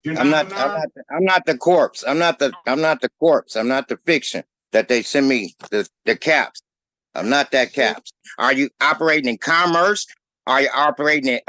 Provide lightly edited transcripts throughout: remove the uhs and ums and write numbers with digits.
You're I'm not not. Bernard? I'm not the corpse. I'm not the. I'm not the corpse. I'm not the fiction that they send me. The caps. I'm not that caps. Are you operating in commerce? Are you operating in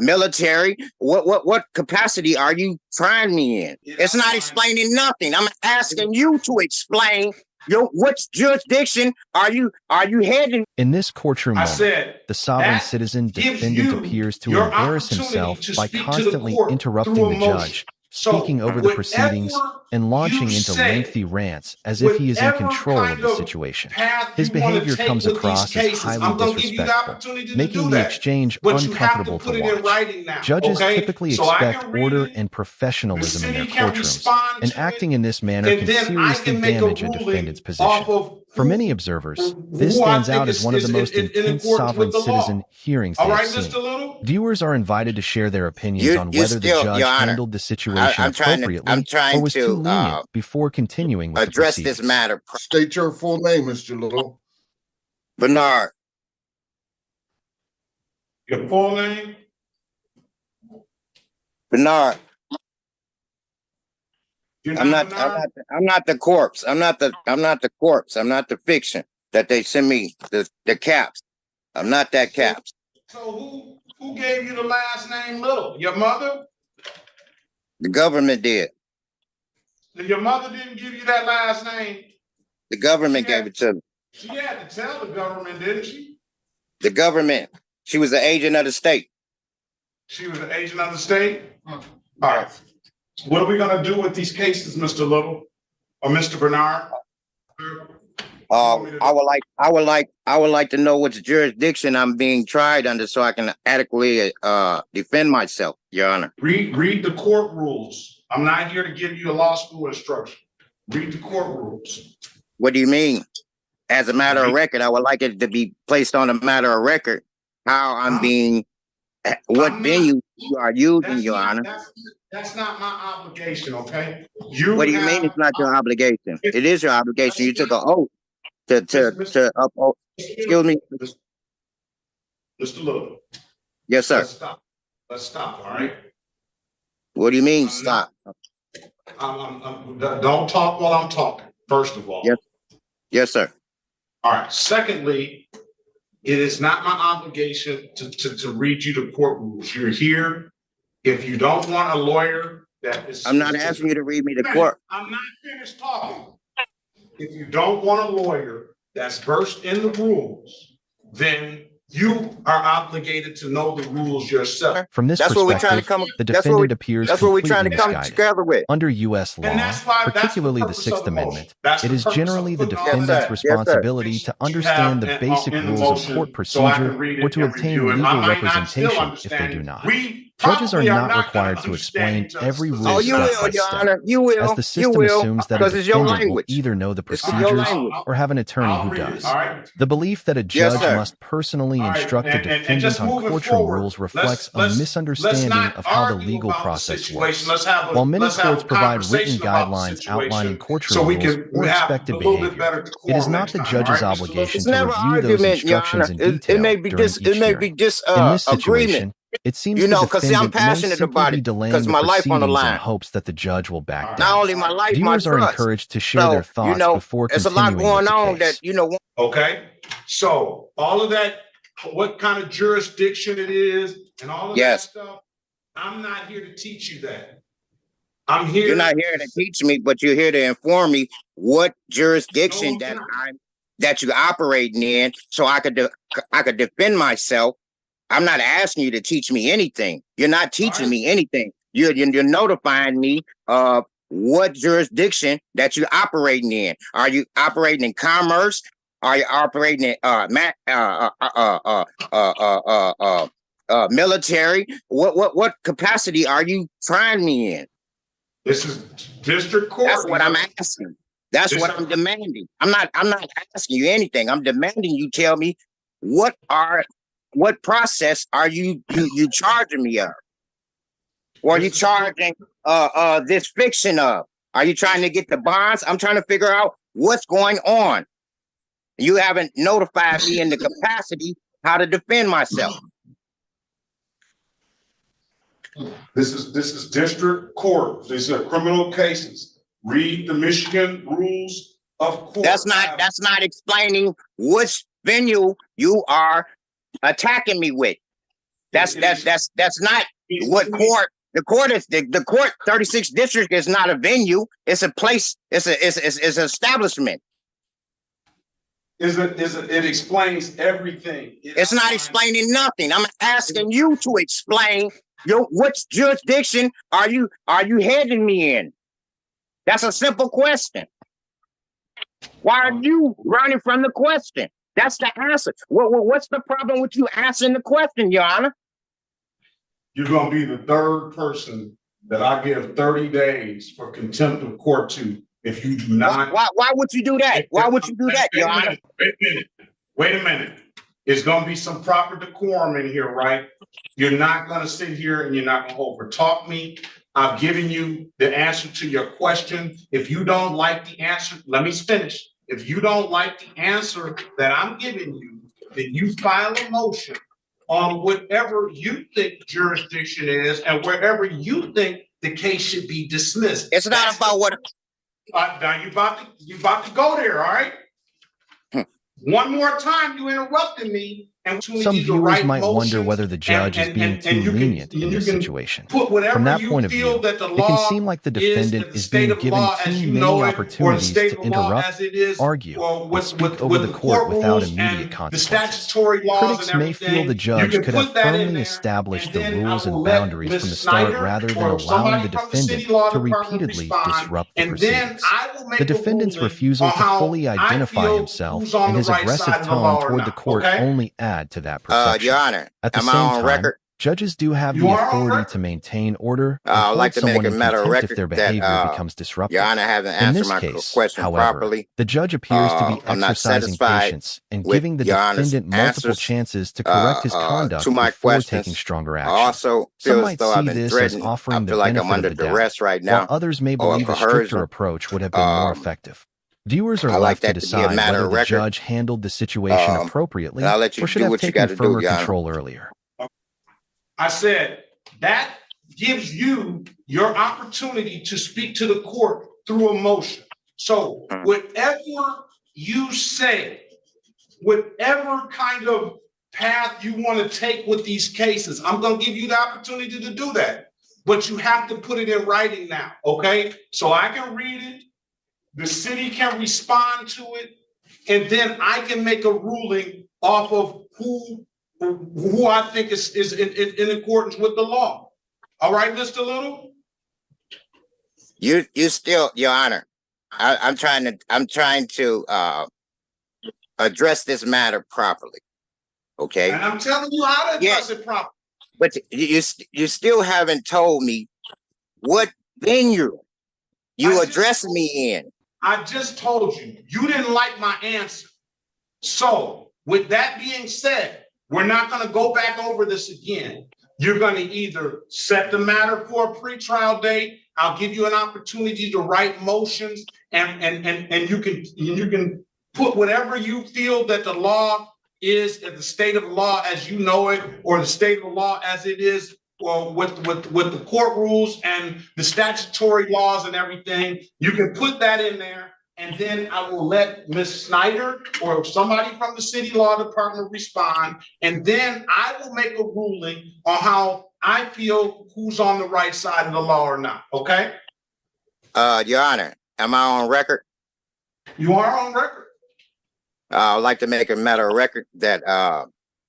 military? What capacity are you trying me in? Yeah, It's that's not fine. explaining nothing. I'm asking you to explain your which jurisdiction are you heading? In this courtroom I moment, said the sovereign that citizen gives defendant you appears to your embarrass opportunity himself to by speak to the constantly court interrupting through a the motion. judge, So speaking over the proceedings, whatever and launching you into say, lengthy rants as if he is in whatever control of kind the of situation. path His you want to behavior take comes with these across as cases, highly I'm going to give you the disrespectful, opportunity to making do the that. exchange But you have to uncomfortable put to it in watch. writing now. Judges Okay? typically So I expect can read order it. and The professionalism in their city can courtrooms, respond and to acting it, in this manner and can then I seriously can make a damage a ruling defendant's off position. of For many observers, this who I stands think out as one of the most in intense accordance sovereign with the citizen law. hearings All they have right, seen. Mr. Little? Viewers are invited to share their opinions on You whether the still, Your judge Honor. handled the situation I'm trying to. I'm appropriately or trying was too to lenient before continuing with the address this proceedings. matter. State your full name, Mr. Little. Bernard. Your full name? Bernard. You're I'm not not. I'm Bernard? not. I'm not the corpse. I'm not the. I'm not the corpse. I'm not the fiction that they send me. The caps. I'm not that caps. So who gave you the last name Little? Your mother? The government did. Your mother didn't give you that last name. The government gave it to me. She had to tell the government, didn't she? The government. She was an agent of the state. She was an agent of the state? All right. What are we going to do with these cases, Mr. Little or Mr. Bernard? I would like to know which jurisdiction I'm being tried under, so I can adequately defend myself, Your Honor. Read the court rules. I'm not here to give you a law school instruction. Read the court rules. What do you mean? As a matter of record, I would like it to be placed on a matter of record how I'm being, what venue you are using, Your Honor. That's not my obligation, okay? What do you mean it's not your obligation? It is your obligation. You took an oath to uphold. Excuse me. Mr. Little. Yes, sir. Let's stop, all right? What do you mean stop? Don't talk while I'm talking, first of all. Yes. Yes, sir. All right. Secondly, it is not my obligation to read you the court rules. You're here. If you don't want a lawyer that is... I'm not asking you to read me the court. I'm not finished talking. If you don't want a lawyer that's versed in the rules, then you are obligated to know the rules yourself. From this That's what we're trying to perspective, come. the defendant appears That's what we're trying to completely come misguided. together with. Under U.S. law, particularly the Sixth Amendment, it is generally the defendant's responsibility to understand the basic rules of court procedure or to obtain legal representation if they do not. Judges are not required to explain every rule Oh, you step will, by Your step, Honor. You will. as the system assumes that a because it's your defendant will language. either know the It's your procedures language. or have an attorney who does. The belief that a Yes, judge sir. must personally All right, instruct a and defendant just on moving courtroom forward, rules reflects a let's misunderstanding not of how the argue legal about the process situation. works. While Many courts provide written guidelines outlining courtroom rules or expected behavior, it is not the judge's obligation It's to never review those argument, Your instructions Honor. in detail It may be during just. each It may be hearing. just In this agreement. situation, it seems You know, the because I'm defendant may passionate simply about be it. delaying Because the my life on the proceedings in line. hopes that the judge will back Not down. only my life, Viewers my are trust. encouraged to share their thoughts you know, before there's a lot continuing with going the on case. that Okay, so all of that, what kind of jurisdiction it is, and all of Yes. that stuff. I'm not here to teach you that. I'm here. You're not here to teach me, but you're here to inform me what jurisdiction No, I'm not. that you're operating in, so I could defend myself. I'm not asking you to teach me anything. You're not teaching me anything. You're notifying me of what jurisdiction that you're operating in. Are you operating in commerce? Are you operating in military? What capacity are you trying me in? This is district court. That's what I'm asking. That's what I'm demanding. I'm not asking you anything. I'm demanding you tell me what process are you charging me of? Or are you charging this fiction of? Are you trying to get the bonds? I'm trying to figure out what's going on. You haven't notified me in the capacity how to defend myself. This is district court. These are criminal cases. Read the Michigan rules of court. That's not explaining which venue you are attacking me with. That's not what court. The court is the court 36th district is not a venue. It's a place. It's an establishment. It explains everything. It's not explaining nothing. I'm asking you to explain which jurisdiction are you heading me in? That's a simple question. Why are you running from the question? That's the answer. What's the problem with you answering the question, Your Honor? You're going to be the third person that I give 30 days for contempt of court to if you do not. Why would you do that? Why would you do that, Your Honor? Wait a minute. There's going to be some proper decorum in here, right? You're not going to sit here and you're not going to overtalk me. I've given you the answer to your question. If you don't like the answer, let me finish. If you don't like the answer that I'm giving you, then you file a motion on whatever you think jurisdiction is and wherever you think the case should be dismissed. It's not about what. Now you about to go there, all right? One more time, you interrupted me. And some viewers might wonder whether the judge is being too lenient in this situation. From that point of view, it can seem like the defendant is being given too many opportunities to interrupt, argue, or speak over the court without immediate consequences. Critics may feel the judge could have firmly established the rules and boundaries from the start rather than allowing the defendant to repeatedly disrupt the proceedings. The defendant's refusal to fully identify himself and his aggressive tone toward the court only add to that perception. Your Honor, at the same time, judges do have the authority to maintain order and hold someone in contempt if their behavior becomes disruptive. Your Honor, haven't answered my question properly. The judge appears to be exercising patience and giving the defendant multiple chances to correct his conduct before taking stronger action. Also, some might see this as offering the benefit of the doubt, while others may believe a stricter approach would have been more effective. Viewers are left to decide whether the judge handled the situation appropriately or should have taken firmer control earlier. I said that gives you your opportunity to speak to the court through a motion. So whatever you say, whatever kind of path you want to take with these cases, I'm going to give you the opportunity to do that. But you have to put it in writing now, okay? So I can read it. The city can respond to it, and then I can make a ruling off of who I think is in accordance with the law. All right, Mr. Little? You still, Your Honor, I'm trying to address this matter properly. Okay. And I'm telling you how to address it properly. But you still haven't told me what venue you addressing me in. I just told you, you didn't like my answer. So with that being said, we're not going to go back over this again. You're going to either set the matter for a pretrial date. I'll give you an opportunity to write motions and you can put whatever you feel that the law is, the state of the law as you know it, or the state of the law as it is, with the court rules and the statutory laws and everything. You can put that in there, and then I will let Ms. Snyder or somebody from the city law department respond, and then I will make a ruling on how I feel who's on the right side of the law or not, okay? Your Honor, am I on record? You are on record. I'd like to make a matter of record that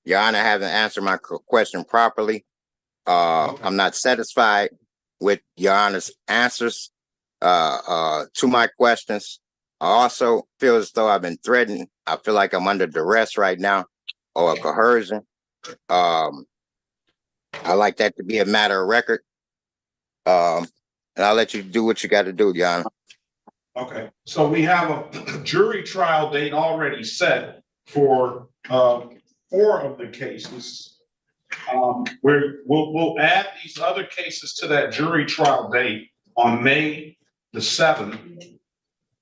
Your Honor hasn't answered my question properly. I'm not satisfied with Your Honor's answers to my questions. I also feel as though I've been threatened. I feel like I'm under duress right now or coercion. I like that to be a matter of record. And I'll let you do what you got to do, Your Honor. Okay, so we have a jury trial date already set for 4 of the cases. We'll add these other cases to that jury trial date on May the 7th.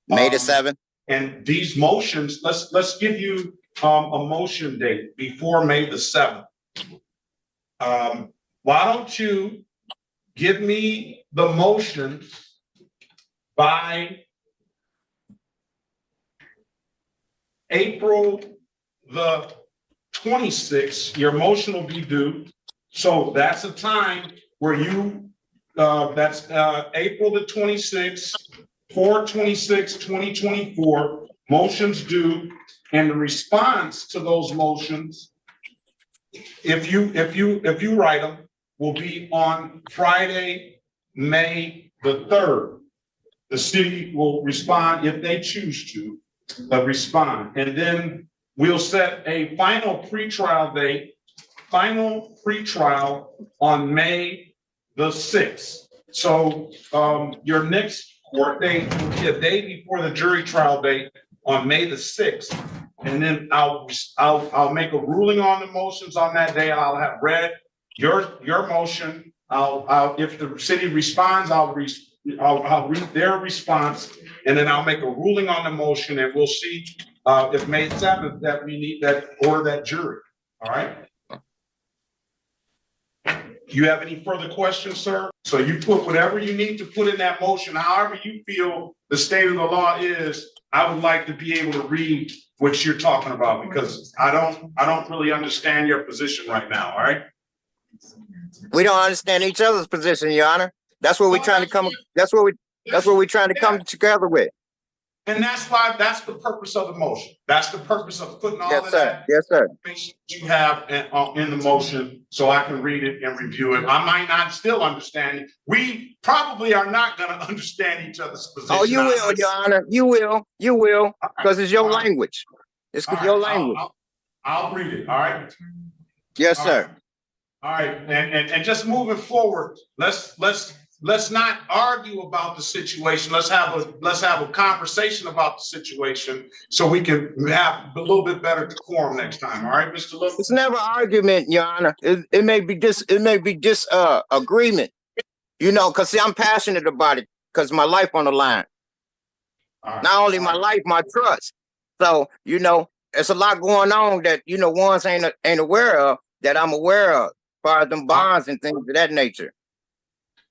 May the 7th? And these motions, let's give you a motion date before May the 7th. Why don't you give me the motions by April the 26th. Your motion will be due. So that's a time where you, that's April the 26th, 4/26/2024, motions due, and the response to those motions, if you write them, will be on Friday, May the 3rd. The city will respond if they choose to respond. And then we'll set a final pretrial date, on May the 6th. So your next court date will be a day before the jury trial date on May the 6th. And then I'll make a ruling on the motions on that day. I'll have read your motion. If the city responds, I'll read their response, and then I'll make a ruling on the motion, and we'll see if May 7th that we need that order that jury. All right. Do you have any further questions, sir? So you put whatever you need to put in that motion, however you feel the state of the law is. I would like to be able to read what you're talking about, because I don't really understand your position right now. All right. We don't understand each other's position, Your Honor. That's what we're trying to come. That's what we're trying to come together with. And that's the purpose of the motion. That's the purpose of putting all of that information you have in the motion, so I can read it and review it. I might not still understand it. We probably are not going to understand each other's position. Oh, you will, Your Honor. You will, because it's your language. It's your language. I'll read it. All right. Yes, sir. All right, and just moving forward, let's not argue about the situation. Let's have a conversation about the situation so we can have a little bit better decorum next time. All right, Mr. Little? It's never argument, Your Honor. It may be agreement. You know, because see, I'm passionate about it because my life on the line. Right. Not only my life, my trust. So, you know, there's a lot going on that, you know, ones ain't aware of that I'm aware of. As far as them bonds and things of that nature.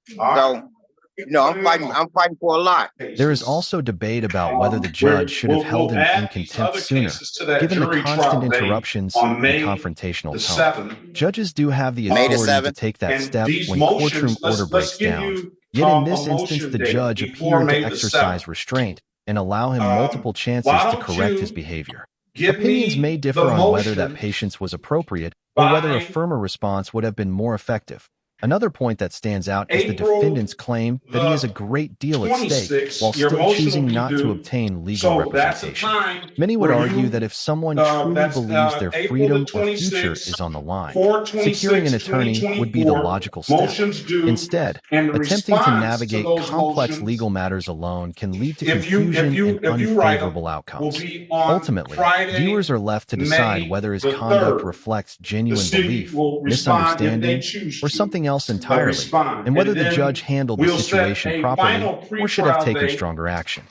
So, you know, I'm fighting for a lot. There is also debate about whether the judge should have held him in contempt sooner, given the constant interruptions and confrontational tone. Judges do have the authority to take that step when courtroom order breaks down. Yet in this instance, the judge appeared to exercise restraint and allow him multiple chances to correct his behavior. Opinions may differ on whether that patience was appropriate or whether a firmer response would have been more effective. Another point that stands out is the defendant's claim that he has a great deal at stake while still choosing not to obtain legal representation. Many would argue that if someone truly believes their freedom or future is on the line, securing an attorney would be the logical step. Instead, attempting to navigate complex legal matters alone can lead to confusion and unfavorable outcomes. Ultimately, viewers are left to decide whether his conduct reflects genuine belief, misunderstanding, or something else entirely, and whether the judge handled the situation properly or should have taken stronger action.